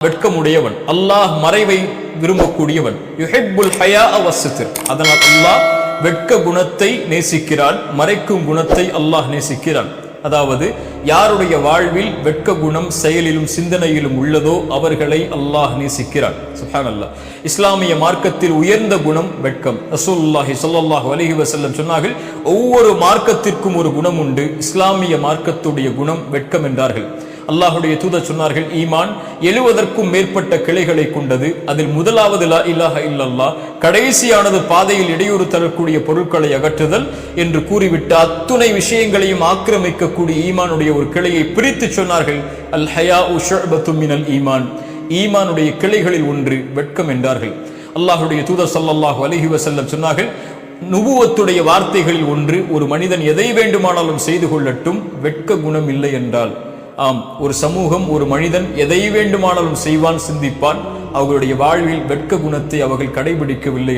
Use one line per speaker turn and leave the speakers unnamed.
வெட்கமுடையவன், அல்லாஹ் மறைவை விரும்பக்கூடியவன். யுஹிப்புல் ஹயாஅ வஸ்ஸித்ர். அதனால் அல்லாஹ் வெட்க குணத்தை நேசிக்கிறான், மறைக்கும் குணத்தை அல்லாஹ் நேசிக்கிறான். அதாவது யாருடைய வாழ்வில் வெட்க குணம் செயலிலும் சிந்தனையிலும் உள்ளதோ அவர்களை அல்லாஹ் நேசிக்கிறான். சுப்ஹானல்லாஹ். இஸ்லாமிய மார்க்கத்தில் உயர்ந்த குணம் வெட்கம். ரசூலுல்லாஹி ஸல்லல்லாஹு அலைஹி வஸல்லம் சொன்னார்கள், ஒவ்வொரு மார்க்கத்திற்கும் ஒரு குணம் உண்டு, இஸ்லாமிய மார்க்கத்துடைய குணம் வெட்கம் என்றார்கள். அல்லாஹுடைய தூதர் சொன்னார்கள், ஈமான் 70க்கும் மேற்பட்ட கிளைகளை கொண்டது. அதில் முதலாவது லா இலாஹ இல்லல்லாஹ், கடைசியானது பாதையில் இடையூறு தரக்கூடிய பொருட்களை அகற்றுதல் என்று கூறிவிட்டு அத்துணை விஷயங்களையும் ஆக்கிரமிக்கக்கூடிய ஈமானுடைய ஒரு கிளையை பிரித்து சொன்னார்கள், அல் ஹயாஉ ஷுஅபத்தும் மினல் ஈமான். ஈமானுடைய கிளைகளில் ஒன்று வெட்கம் என்றார்கள். அல்லாஹுடைய தூதர் ஸல்லல்லாஹு அலைஹி வஸல்லம் சொன்னார்கள், நுபுவத்துடைய வார்த்தைகளில் ஒன்று, ஒரு மனிதன் எதை வேண்டுமானாலும் செய்து கொள்ளட்டும், வெட்க குணம் இல்லை என்றால். ஆம், ஒரு சமூகம், ஒரு மனிதன் எதை வேண்டுமானாலும் செய்வான், சிந்திப்பான், அவர்களுடைய வாழ்வில் வெட்க குணத்தை அவர்கள் கடைபிடிக்கவில்லை.